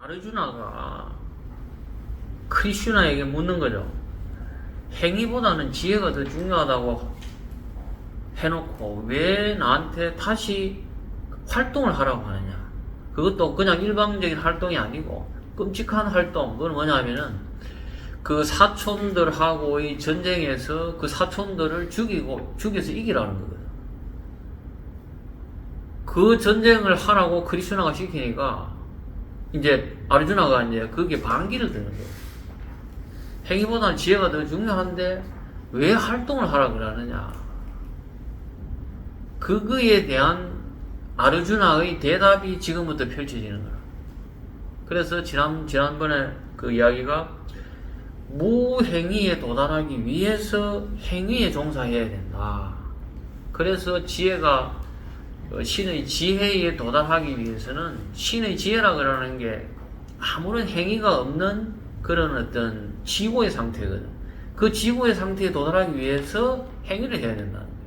아르주나가 크리슈나에게 묻는 거죠. 행위보다는 지혜가 더 중요하다고 해놓고 왜 나한테 다시 활동을 하라고 하느냐. 그것도 그냥 일방적인 활동이 아니고 끔찍한 활동. 그건 뭐냐면은 그 사촌들하고의 전쟁에서 그 사촌들을 죽여서 이기라는 거거든. 그 전쟁을 하라고 크리슈나가 시키니까 이제 아르주나가 이제 거기에 반기를 드는 거예요. 행위보다는 지혜가 더 중요한데 왜 활동을 하라 그러느냐. 그거에 대한 아르주나의 대답이 지금부터 펼쳐지는 거야. 그래서 지난번에 그 이야기가 무행위에 도달하기 위해서 행위에 종사해야 된다. 그래서 지혜가 신의 지혜에 도달하기 위해서는 신의 지혜라 그러는 게 아무런 행위가 없는 그런 어떤 지고의 상태거든. 그 지고의 상태에 도달하기 위해서 행위를 해야 된다는 거예요.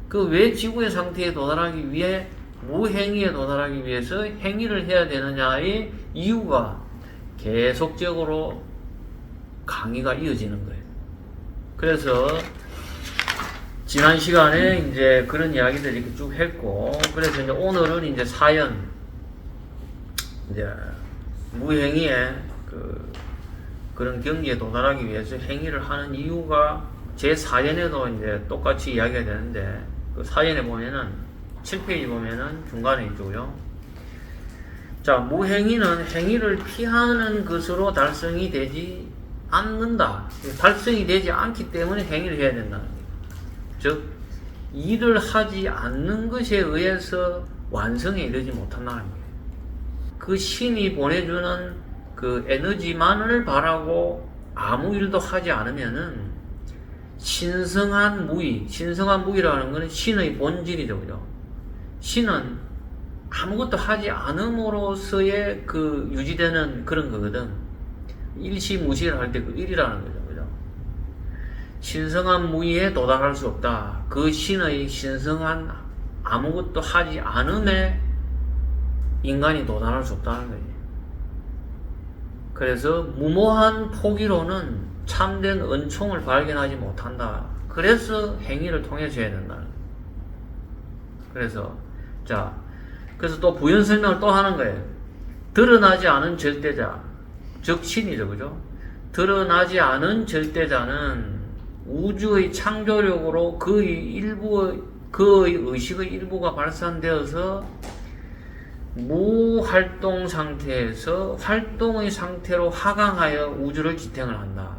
그 왜 지고의 상태에 도달하기 위해 무행위에 도달하기 위해서 행위를 해야 되느냐의 이유가 계속적으로 강의가 이어지는 거예요. 그래서 지난 시간에 이제 그런 이야기들 이렇게 쭉 했고, 그래서 이제 오늘은 이제 사연, 이제 무행위에 그런 경지에 도달하기 위해서 행위를 하는 이유가 제 사연에도 이제 똑같이 이야기가 되는데, 그 사연에 보면은 7페이지 보면은 중간에 있고요. 자, 무행위는 행위를 피하는 것으로 달성이 되지 않는다. 달성이 되지 않기 때문에 행위를 해야 된다는 거예요. 즉, 일을 하지 않는 것에 의해서 완성에 이르지 못한다는 거예요. 그 신이 보내주는 그 에너지만을 바라고 아무 일도 하지 않으면은 신성한 무위라는 것은 신의 본질이죠, 그죠? 신은 아무것도 하지 않음으로써의 그 유지되는 그런 거거든. 일시무시를 할 때 그 일이라는 거죠, 그죠? 신성한 무위에 도달할 수 없다. 그 신의 신성한 아무것도 하지 않음에 인간이 도달할 수 없다는 거지. 그래서 무모한 포기로는 참된 은총을 발견하지 못한다. 그래서 행위를 통해서 해야 된다는 거예요. 그래서 또 부연 설명을 또 하는 거예요. 드러나지 않은 절대자, 즉 신이죠, 그죠? 드러나지 않은 절대자는 우주의 창조력으로 그의 의식의 일부가 발산되어서 무활동 상태에서 활동의 상태로 하강하여 우주를 지탱을 한다.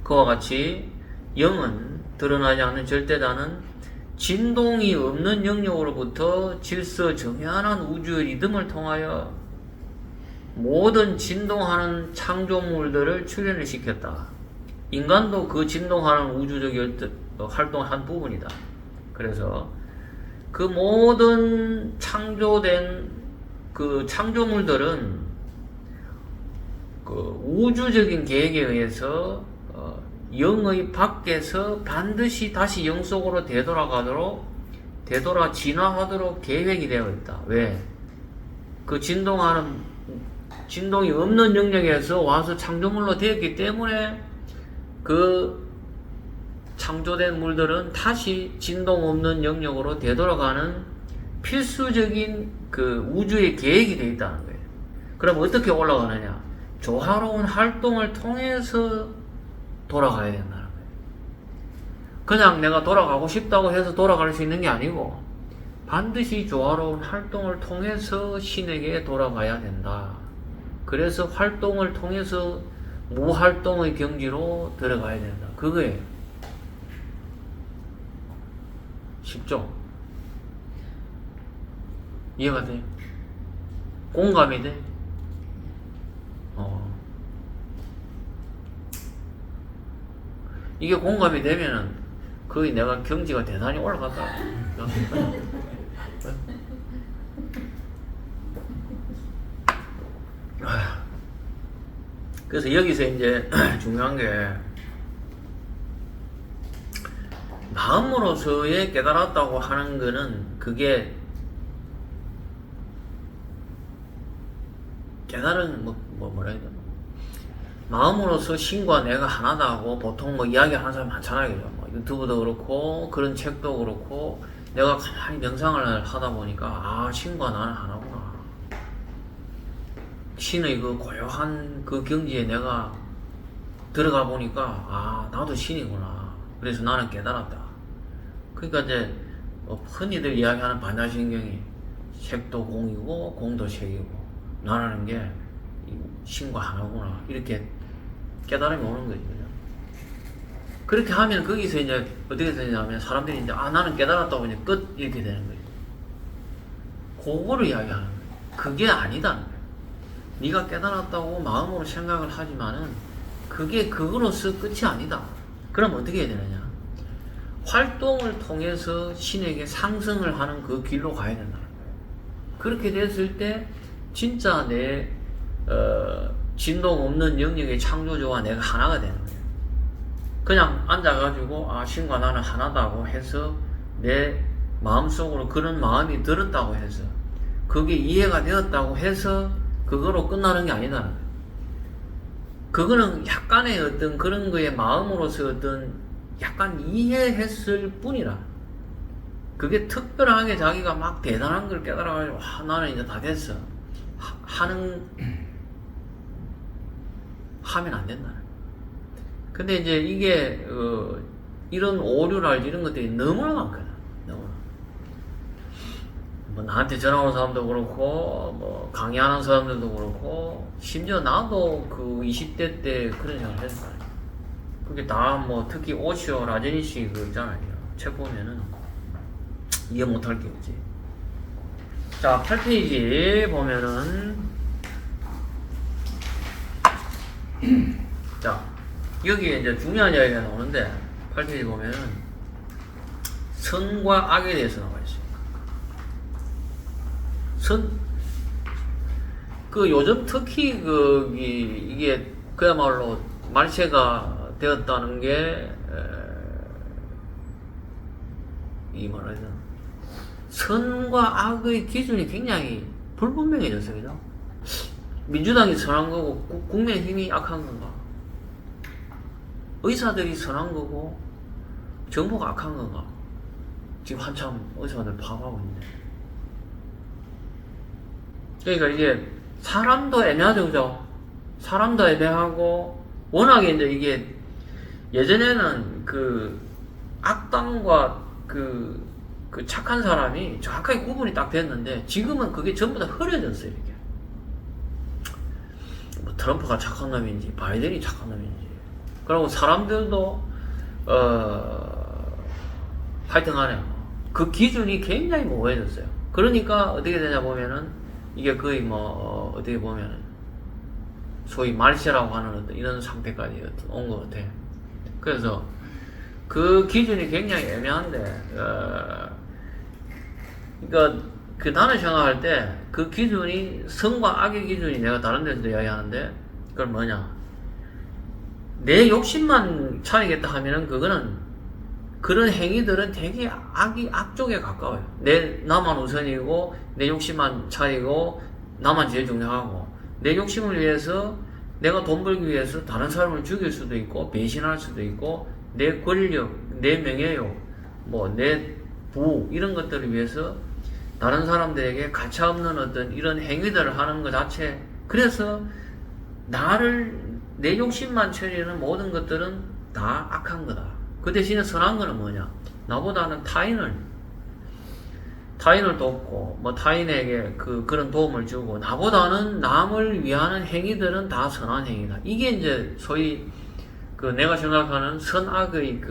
그와 같이 영은 드러나지 않는 절대자는 진동이 없는 영역으로부터 질서 정연한 우주의 리듬을 통하여 모든 진동하는 창조물들을 출현을 시켰다. 인간도 그 진동하는 우주적 활동의 한 부분이다. 그래서 그 모든 창조된 그 창조물들은 그 우주적인 계획에 의해서 영의 밖에서 반드시 다시 영 속으로 되돌아 진화하도록 계획이 되어 있다. 왜? 그 진동이 없는 영역에서 와서 창조물로 되었기 때문에 그 창조된 물들은 다시 진동 없는 영역으로 되돌아가는 필수적인 그 우주의 계획이 되어 있다는 거예요. 그럼 어떻게 올라가느냐? 조화로운 활동을 통해서 돌아가야 된다는 거예요. 그냥 내가 돌아가고 싶다고 해서 돌아갈 수 있는 게 아니고 반드시 조화로운 활동을 통해서 신에게 돌아가야 된다. 그래서 활동을 통해서 무활동의 경지로 들어가야 된다. 그거예요. 쉽죠? 이해가 돼? 공감이 돼? 이게 공감이 되면은 거의 내가 경지가 대단히 올라갔다. 그래서 여기서 이제 중요한 게 마음으로서의 깨달았다고 하는 거는 그게 깨달은 뭐라 해야 되나? 마음으로서 신과 내가 하나다 하고 보통 뭐 이야기하는 사람 많잖아요. 그죠? 뭐 유튜브도 그렇고 그런 책도 그렇고 내가 가만히 명상을 하다 보니까 아 신과 나는 하나구나. 신의 그 고요한 그 경지에 내가 들어가 보니까 아 나도 신이구나. 그래서 나는 깨달았다. 그러니까 이제 흔히들 이야기하는 반야신경이 색도 공이고 공도 색이고 나라는 게 신과 하나구나 이렇게 깨달음이 오는 거죠. 그렇게 하면 거기서 이제 어떻게 되냐면 사람들이 이제 아 나는 깨달았다고 이제 끝 이렇게 되는 거예요. 그거를 이야기하는 거예요. 그게 아니다는 거예요. 네가 깨달았다고 마음으로 생각을 하지만은 그게 그거로서 끝이 아니다. 그럼 어떻게 해야 되느냐? 활동을 통해서 신에게 상승을 하는 그 길로 가야 된다는 거예요. 그렇게 됐을 때 진짜 내 진동 없는 영역의 창조주와 내가 하나가 되는 거예요. 그냥 앉아가지고 아 신과 나는 하나다고 해서 내 마음속으로 그런 마음이 들었다고 해서 그게 이해가 되었다고 해서 그거로 끝나는 게 아니다는 거예요. 그거는 약간의 어떤 그런 거에 마음으로서 어떤 약간 이해했을 뿐이라. 그게 특별하게 자기가 막 대단한 걸 깨달아가지고 와 나는 이제 다 됐어 하면 안 된다. 근데 이제 이게 이런 오류랄지 이런 것들이 너무나 많거든. 너무나. 뭐 나한테 전화 오는 사람도 그렇고 뭐 강의하는 사람들도 그렇고 심지어 나도 그 20대 때 그런 생각을 했어요. 그게 다 뭐 특히 오시오 라제니시 그 있잖아요. 책 보면은 이해 못할 게 없지. 자 8페이지 보면은 자 여기에 이제 중요한 이야기가 나오는데 8페이지 보면은 선과 악에 대해서 나와 있어요. 그 요즘 특히 이게 그야말로 말세가 되었다는 게 이 말하자 선과 악의 기준이 굉장히 불분명해졌어요. 그죠? 민주당이 선한 거고 국민의힘이 악한 건가? 의사들이 선한 거고 정부가 악한 건가? 지금 한참 의사들 파업하고 있는데. 그러니까 이게 사람도 애매하죠, 그죠? 사람도 애매하고 워낙에 이제 이게 예전에는 그 악당과 그 착한 사람이 정확하게 구분이 딱 됐는데 지금은 그게 전부 다 흐려졌어요. 이렇게 뭐 트럼프가 착한 놈인지 바이든이 착한 놈인지 그리고 사람들도 하여튼 간에 그 기준이 굉장히 모호해졌어요. 그러니까 어떻게 되냐 보면은 이게 거의 뭐 어떻게 보면은 소위 말세라고 하는 어떤 이런 상태까지 온 것 같아. 그래서 그 기준이 굉장히 애매한데 그러니까 나는 생각할 때 그 기준이 선과 악의 기준이 내가 다른 데서도 이야기하는데 그건 뭐냐, 내 욕심만 차리겠다 하면은 그거는 그런 행위들은 되게 악 쪽에 가까워요. 나만 우선이고 내 욕심만 차리고 나만 제일 중요하고 내 욕심을 위해서 내가 돈 벌기 위해서 다른 사람을 죽일 수도 있고 배신할 수도 있고 내 권력, 내 명예욕, 뭐 내 부 이런 것들을 위해서 다른 사람들에게 가차없는 어떤 이런 행위들을 하는 것 자체, 그래서 내 욕심만 처리하는 모든 것들은 다 악한 거다. 그 대신에 선한 거는 뭐냐, 나보다는 타인을 돕고 뭐 타인에게 그런 도움을 주고 나보다는 남을 위하는 행위들은 다 선한 행위다. 이게 이제 소위 내가 생각하는 선악의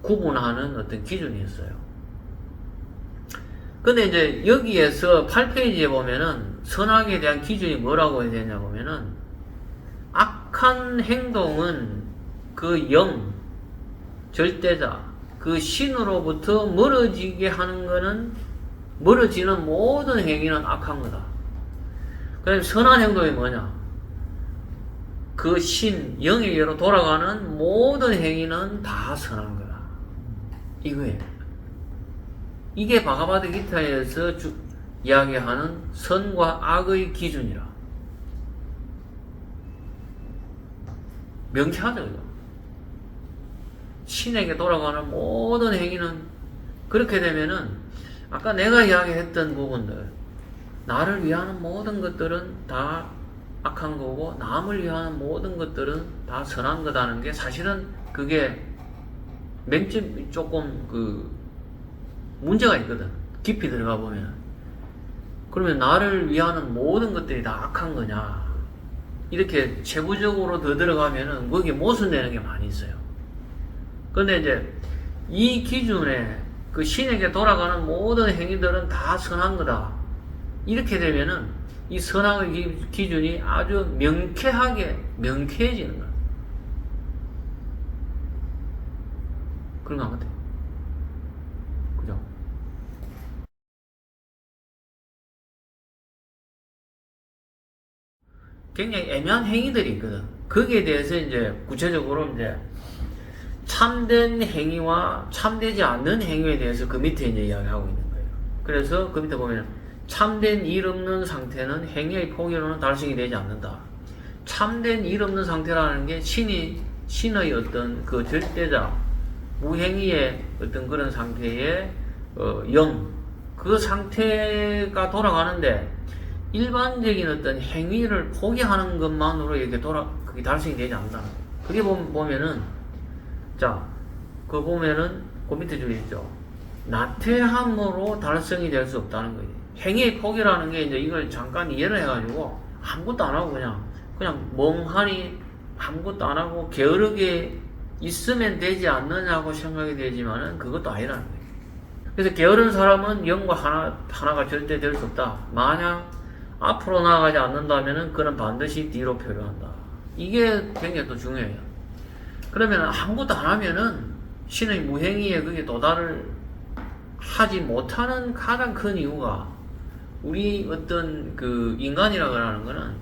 구분하는 어떤 기준이었어요. 근데 이제 여기에서 8페이지에 보면은 선악에 대한 기준이 뭐라고 해야 되냐 보면은 악한 행동은 그 영, 절대자, 그 신으로부터 멀어지게 하는 거는, 멀어지는 모든 행위는 악한 거다. 그럼 선한 행동이 뭐냐? 그 신, 영에게로 돌아가는 모든 행위는 다 선한 거다. 이거예요. 이게 바가바드 기타에서 이야기하는 선과 악의 기준이라. 명쾌하죠. 이거. 신에게 돌아가는 모든 행위는 그렇게 되면은 아까 내가 이야기했던 부분들, 나를 위하는 모든 것들은 다 악한 거고 남을 위하는 모든 것들은 다 선한 거다는 게 사실은 그게 맹점 조금 그 문제가 있거든. 깊이 들어가 보면. 그러면 나를 위하는 모든 것들이 다 악한 거냐? 이렇게 세부적으로 더 들어가면은 거기에 모순되는 게 많이 있어요. 근데 이제 이 기준에 그 신에게 돌아가는 모든 행위들은 다 선한 거다. 이렇게 되면은 이 선악의 기준이 아주 명쾌해지는 거야. 그런 거 같아요. 그죠? 굉장히 애매한 행위들이 있거든. 거기에 대해서 이제 구체적으로 이제 참된 행위와 참되지 않는 행위에 대해서 그 밑에 이제 이야기하고 있는 거예요. 그래서 그 밑에 보면 참된 일 없는 상태는 행위의 포기로는 달성이 되지 않는다. 참된 일 없는 상태라는 게 신의 어떤 그 절대자, 무행위의 어떤 그런 상태의 그 상태가 돌아가는데 일반적인 어떤 행위를 포기하는 것만으로 이렇게 그게 달성이 되지 않는다. 그게 보면은 자, 그 보면은 그 밑에 줄이 있죠. 나태함으로 달성이 될 수 없다는 거예요. 행위의 포기라는 게 이제 이걸 잠깐 이해를 해가지고 아무것도 안 하고 그냥 멍하니 아무것도 안 하고 게으르게 있으면 되지 않느냐고 생각이 되지만은 그것도 아니라는 거예요. 그래서 게으른 사람은 영과 하나가 절대 될 수 없다. 만약 앞으로 나아가지 않는다면은 그는 반드시 뒤로 표류한다. 이게 굉장히 또 중요해요. 그러면 아무것도 안 하면은 신의 무행위에 그게 도달을 하지 못하는 가장 큰 이유가 우리 어떤 그 인간이라고 하는 거는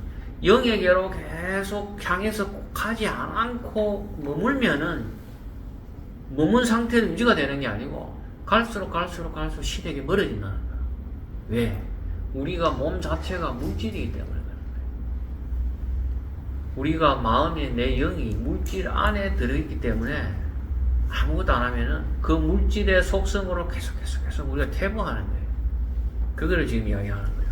영에게로 계속 향해서 가지 않고 머문 상태로 유지가 되는 게 아니고 갈수록 신에게 멀어진다는 거야. 왜? 우리가 몸 자체가 물질이기 때문에 그런 거야. 우리가 마음에 내 영이 물질 안에 들어있기 때문에 아무것도 안 하면은 그 물질의 속성으로 계속 우리가 퇴보하는 거예요. 그거를 지금 이야기하는 거예요.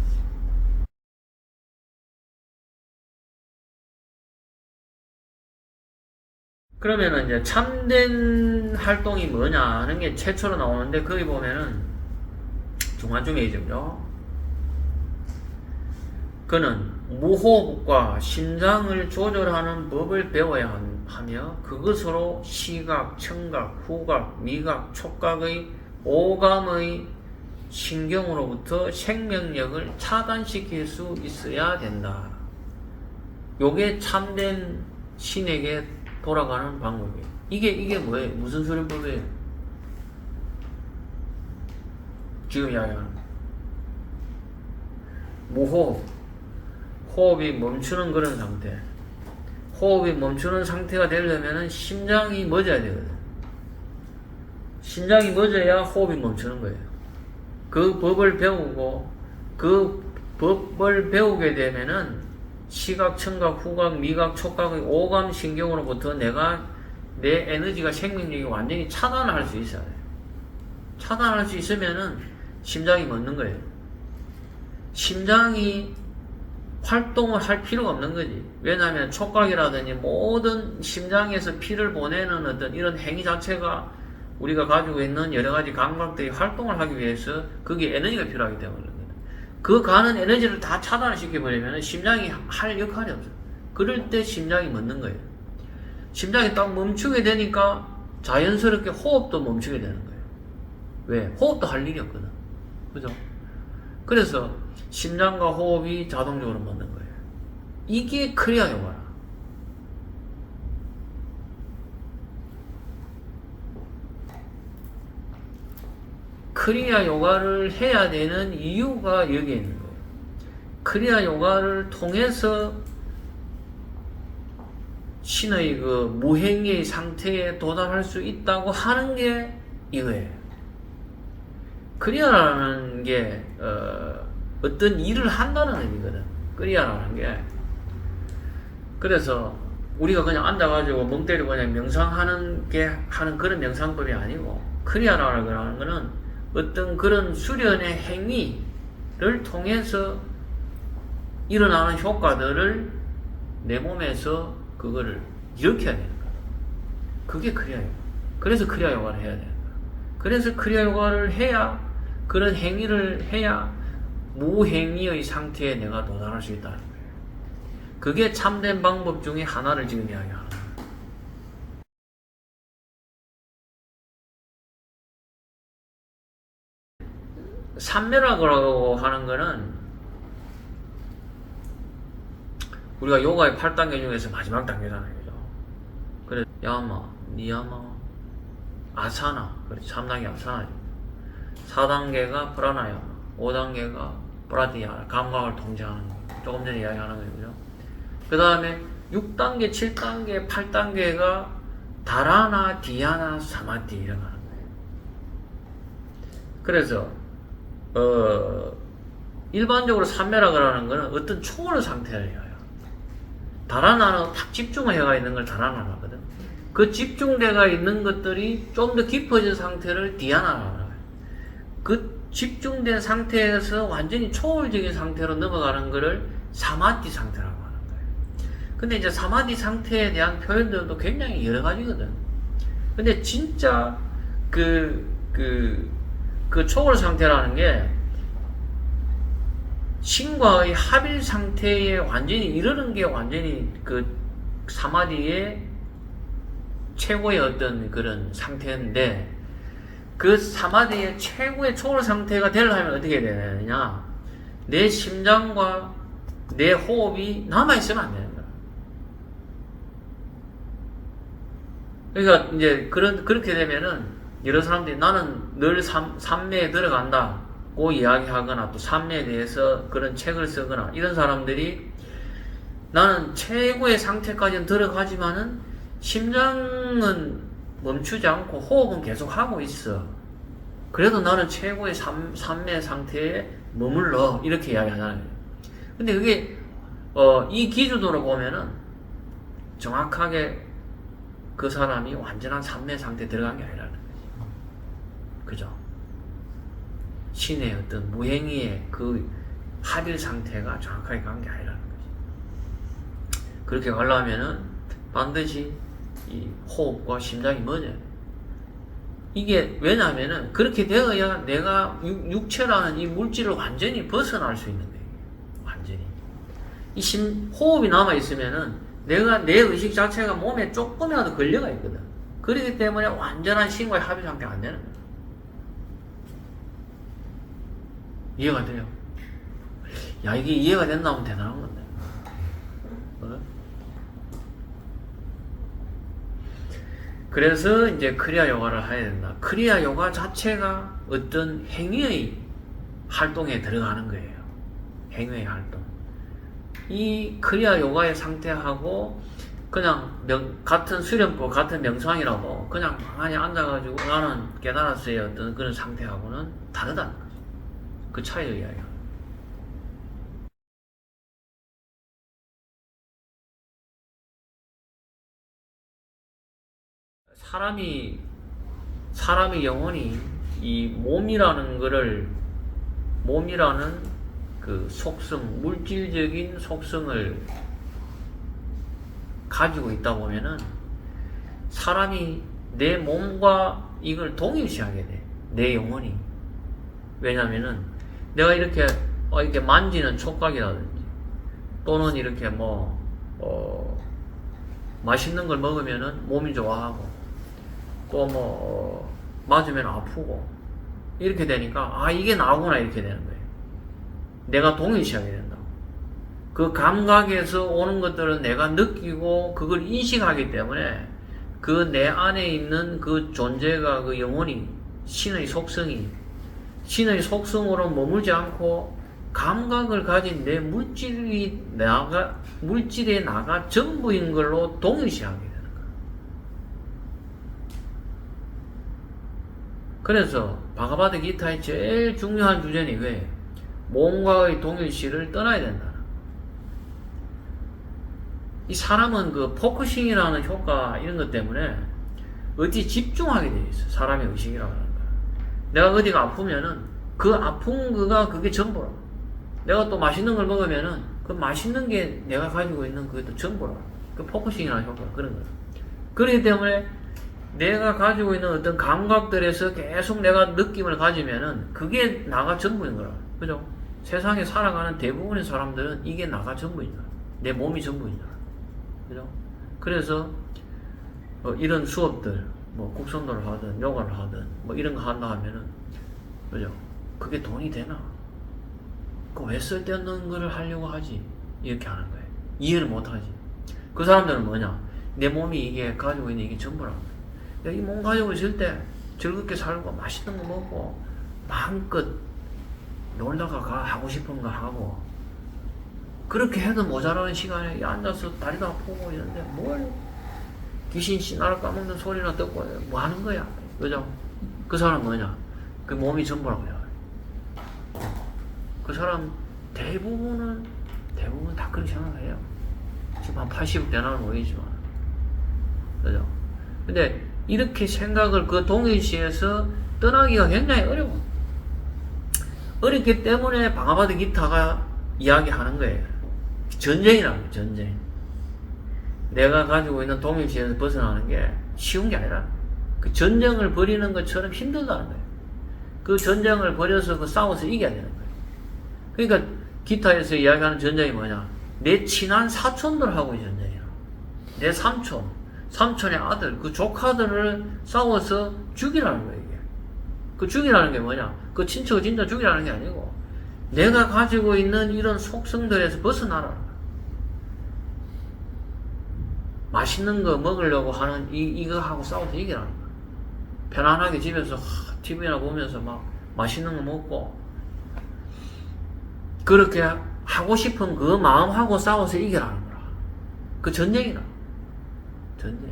그러면은 이제 참된 활동이 뭐냐 하는 게 최초로 나오는데 거기 보면은 중간쯤에 있죠. 그는 무호흡과 심장을 조절하는 법을 배워야 하며 그것으로 시각, 청각, 후각, 미각, 촉각의 오감의 신경으로부터 생명력을 차단시킬 수 있어야 된다. 요게 참된 신에게 돌아가는 방법이에요. 이게 뭐예요? 무슨 수련법이에요? 지금 이야기하는 무호흡, 호흡이 멈추는 그런 상태. 호흡이 멈추는 상태가 되려면 심장이 멎어야 되거든. 심장이 멎어야 호흡이 멈추는 거예요. 그 법을 배우고 그 법을 배우게 되면은 시각, 청각, 후각, 미각, 촉각의 오감 신경으로부터 내 에너지가 생명력이 완전히 차단을 할 수 있어야 돼요. 차단할 수 있으면은 심장이 멎는 거예요. 심장이 활동을 할 필요가 없는 거지. 왜냐하면 촉각이라든지 모든 심장에서 피를 보내는 어떤 이런 행위 자체가 우리가 가지고 있는 여러 가지 감각들이 활동을 하기 위해서 거기에 에너지가 필요하기 때문에 그 가는 에너지를 다 차단을 시켜버리면 심장이 할 역할이 없어요. 그럴 때 심장이 멎는 거예요. 심장이 딱 멈추게 되니까 자연스럽게 호흡도 멈추게 되는 거예요. 왜? 호흡도 할 일이 없거든. 그죠? 그래서 심장과 호흡이 자동적으로 멎는 거예요. 이게 크리아 요가라. 크리아 요가를 해야 되는 이유가 여기에 있는 거예요. 크리아 요가를 통해서 신의 그 무행의 상태에 도달할 수 있다고 하는 게 이거예요. 크리아라는 게 어떤 일을 한다는 의미거든. 크리아라는 게. 그래서 우리가 그냥 앉아가지고 멍 때리고 그냥 명상하는 하는 그런 명상법이 아니고, 크리야라는 거는 어떤 그런 수련의 행위를 통해서 일어나는 효과들을 내 몸에서 그거를 일으켜야 되는 거야. 그게 크리야 요가. 그래서 크리야 요가를 해야 되는 거야. 그래서 크리야 요가를 해야, 그런 행위를 해야 무행위의 상태에 내가 도달할 수 있다는 거예요. 그게 참된 방법 중에 하나를 지금 이야기하는 거예요. 산매라고 하는 거는 우리가 요가의 8단계 중에서 마지막 단계잖아요. 그죠? 그래, 야마, 니야마, 아사나, 그래, 3단계 아사나죠. 4단계가 프라나야마, 5단계가 프라티야마, 감각을 통제하는 거. 조금 전에 이야기하는 거예요. 그죠? 그 다음에 6단계, 7단계, 8단계가 다라나, 디아나, 사마티 이런 하는 거예요. 그래서 일반적으로 산매락을 하는 거는 어떤 초월의 상태를 해요. 다라나는 딱 집중을 해가 있는 걸 다라나라고 하거든. 그 집중돼가 있는 것들이 좀 더 깊어진 상태를 디아나라고 해요. 그 집중된 상태에서 완전히 초월적인 상태로 넘어가는 거를 사마티 상태라고 하는 거예요. 근데 이제 사마티 상태에 대한 표현들도 굉장히 여러 가지거든. 근데 진짜 그 초월 상태라는 게 신과의 합일 상태에 완전히 이르는 게 완전히 그 사마디의 최고의 어떤 그런 상태인데, 그 사마디의 최고의 초월 상태가 되려면 어떻게 되느냐? 내 심장과 내 호흡이 남아있으면 안 되는 거야. 그러니까 이제 그렇게 되면은 여러 사람들이 나는 늘 삼매에 들어간다 고 이야기하거나 또 삶에 대해서 그런 책을 쓰거나 이런 사람들이 나는 최고의 상태까지는 들어가지만은 심장은 멈추지 않고 호흡은 계속 하고 있어. 그래도 나는 최고의 삶의 상태에 머물러. 이렇게 이야기하잖아요. 근데 그게 이 기준으로 보면은 정확하게 그 사람이 완전한 삶의 상태에 들어간 게 아니라는 거지. 그죠? 신의 어떤 무행위의 그 합일 상태가 정확하게 간 게 아니라는 거지. 그렇게 가려면은 반드시 이 호흡과 심장이 맞아요. 이게 왜냐하면은 그렇게 되어야 내가 육체라는 이 물질을 완전히 벗어날 수 있는 거예요. 완전히. 호흡이 남아있으면은 내가 내 의식 자체가 몸에 조금이라도 걸려가 있거든. 그렇기 때문에 완전한 신과의 합일 상태가 안 되는 거예요. 이해가 돼요? 야, 이게 이해가 된다면 대단한 건데. 그래서 이제 크리야 요가를 해야 된다. 크리야 요가 자체가 어떤 행위의 활동에 들어가는 거예요. 행위의 활동. 이 크리야 요가의 상태하고 그냥 같은 수련법, 같은 명상이라도 그냥 가만히 앉아가지고 나는 깨달았어의 어떤 그런 상태하고는 다르다는 거죠. 그 차이를 이야기합니다. 사람의 영혼이 이 몸이라는 그 속성, 물질적인 속성을 가지고 있다 보면은 사람이 내 몸과 이걸 동일시하게 돼. 내 영혼이. 왜냐면은 내가 이렇게 만지는 촉각이라든지 또는 이렇게 맛있는 걸 먹으면은 몸이 좋아하고 또 맞으면 아프고 이렇게 되니까 이게 나구나 이렇게 되는 거예요. 내가 동일시하게 된다고. 그 감각에서 오는 것들은 내가 느끼고 그걸 인식하기 때문에 그 내 안에 있는 그 존재가 그 영혼이 신의 속성으로 머물지 않고 감각을 가진 내 물질에 나가 전부인 걸로 동일시하게 되는 거야. 그래서 바가바드 기타의 제일 중요한 주제는 왜? 몸과의 동일시를 떠나야 된다. 이 사람은 그 포커싱이라는 효과 이런 것 때문에 어디 집중하게 돼 있어. 사람의 의식이라고 하는 거야. 내가 어디가 아프면은 그 아픈 거가 그게 전부라. 내가 또 맛있는 걸 먹으면은 그 맛있는 게 내가 가지고 있는 그것도 전부라. 그 포커싱이라는 효과가 그런 거야. 그렇기 때문에 내가 가지고 있는 어떤 감각들에서 계속 내가 느낌을 가지면은 그게 나가 전부인 거라. 그죠? 세상에 살아가는 대부분의 사람들은 이게 나가 전부인 거야. 내 몸이 전부인 거야. 그죠? 그래서 이런 수업들, 뭐 국선도를 하든 요가를 하든 뭐 이런 거 한다 하면은, 그죠? 그게 돈이 되나? 그 왜 쓸데없는 거를 하려고 하지? 이렇게 하는 거예요. 이해를 못 하지. 그 사람들은 뭐냐? 내 몸이 이게 가지고 있는 이게 전부라. 이 몸 가지고 있을 때 즐겁게 살고 맛있는 거 먹고 마음껏 놀다가 하고 싶은 거 하고, 그렇게 해도 모자라는 시간에 앉아서 다리도 아프고 이런데 뭘 귀신 씨나를 까먹는 소리나 듣고 뭐 하는 거야. 그죠? 그 사람 뭐냐? 그 몸이 전부라고 해요. 그 사람 대부분 다 그렇게 생각해요. 지금 한 80 되나는 모르겠지만. 그죠? 근데 이렇게 생각을 그 동일시에서 떠나기가 굉장히 어려워. 어렵기 때문에 방아바드 기타가 이야기하는 거예요. 전쟁이라고, 전쟁. 내가 가지고 있는 동일시에서 벗어나는 게 쉬운 게 아니라 그 전쟁을 벌이는 것처럼 힘들다는 거예요. 그 전쟁을 벌여서 그 싸워서 이겨야 되는 거예요. 그러니까 기타에서 이야기하는 전쟁이 뭐냐? 내 친한 사촌들하고의 전쟁이야. 내 삼촌의 아들, 그 조카들을 싸워서 죽이라는 거예요, 이게. 그 죽이라는 게 뭐냐? 그 친척을 진짜 죽이라는 게 아니고, 내가 가지고 있는 이런 속성들에서 벗어나라는 거야. 맛있는 거 먹으려고 하는 이거 하고 싸워서 이기라는 거야. 편안하게 집에서 TV나 보면서 막 맛있는 거 먹고, 그렇게 하고 싶은 그 마음하고 싸워서 이기라는 거야. 그 전쟁이라. 전쟁.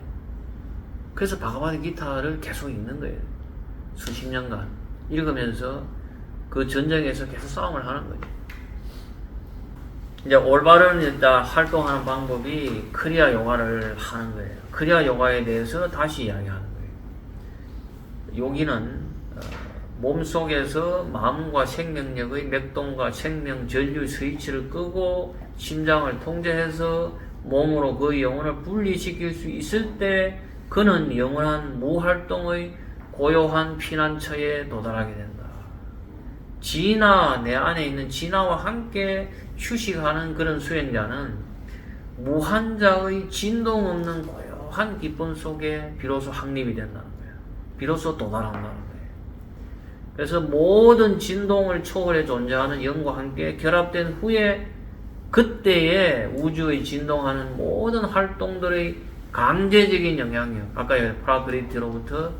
그래서 바가바드 기타를 계속 읽는 거예요. 수십 년간 읽으면서 그 전쟁에서 계속 싸움을 하는 거죠. 이제 올바른 일단 활동하는 방법이 크리아 요가를 하는 거예요. 크리아 요가에 대해서 다시 이야기하는 거예요. 여기는 몸속에서 마음과 생명력의 맥동과 생명 전류 스위치를 끄고 심장을 통제해서 몸으로 그 영혼을 분리시킬 수 있을 때 그는 영원한 무활동의 고요한 피난처에 도달하게 된다. 진화, 내 안에 있는 진화와 함께 휴식하는 그런 수행자는 무한자의 진동 없는 고요한 기쁨 속에 비로소 확립이 된다는 거예요. 비로소 도달한다는 거예요. 그래서 모든 진동을 초월해 존재하는 영과 함께 결합된 후에 그때의 우주의 진동하는 모든 활동들의 강제적인 영향력, 아까 프라크리티로부터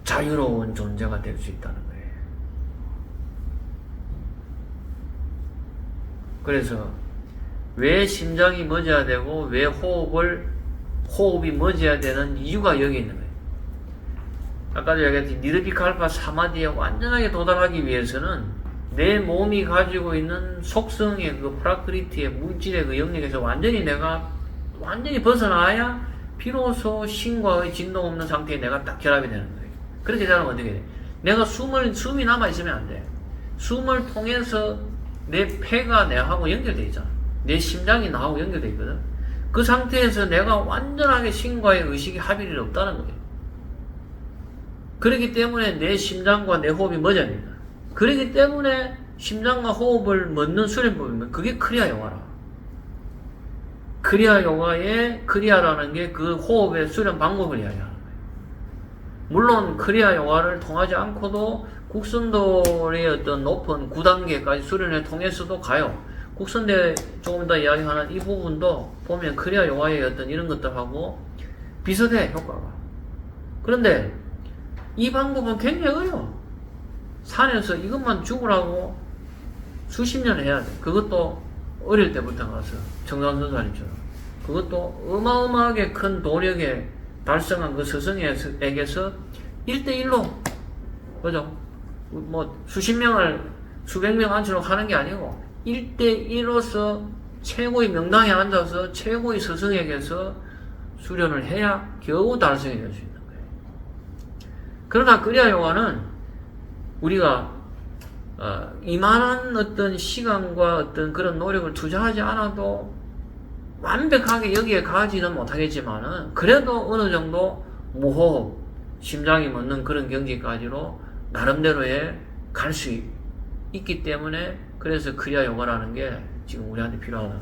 자유로운 존재가 될 수 있다는 거예요. 그래서 왜 심장이 멎어야 되고 왜 호흡이 멎어야 되는 이유가 여기 있는 거예요. 아까도 얘기했듯이 니르비칼파 사마디에 완전하게 도달하기 위해서는 내 몸이 가지고 있는 속성의 그 프라크리티의 물질의 그 영역에서 내가 완전히 벗어나야 비로소 신과의 진동 없는 상태에 내가 딱 결합이 되는 거예요. 그렇게 되면 어떻게 돼? 내가 숨이 남아있으면 안 돼. 숨을 통해서 내 폐가 내하고 연결되어 있잖아. 내 심장이 나하고 연결되어 있거든. 그 상태에서 내가 완전하게 신과의 의식이 합일이 없다는 거예요. 그렇기 때문에 내 심장과 내 호흡이 멎어야 된다. 그렇기 때문에 심장과 호흡을 멎는 수련법이면 그게 크리아 요가라. 크리아 요가의 크리아라는 게 그 호흡의 수련 방법을 이야기하는 거예요. 물론 크리아 요가를 통하지 않고도 국선도의 어떤 높은 9단계까지 수련을 통해서도 가요. 국선대 조금 더 이야기하는 이 부분도 보면 크리아 요가의 어떤 이런 것들하고 비슷해, 효과가. 그런데 이 방법은 굉장히 어려워. 산에서 이것만 죽으라고 수십 년을 해야 돼. 그것도 어릴 때부터 가서 청산선사님처럼. 그것도 어마어마하게 큰 도력에 달성한 그 스승에게서 1대1로, 그죠? 뭐 수십 명을 수백 명 앉히려고 하는 게 아니고 1대1로서 최고의 명당에 앉아서 최고의 스승에게서 수련을 해야 겨우 달성이 될 수 있는 거예요. 그러나 그리야 요가는 우리가 이만한 어떤 시간과 어떤 그런 노력을 투자하지 않아도 완벽하게 여기에 가지는 못하겠지만은 그래도 어느 정도 무호흡, 심장이 멎는 그런 경지까지로 나름대로의 갈 수 있기 때문에 그래서 크리아 요가라는 게 지금 우리한테 필요하다.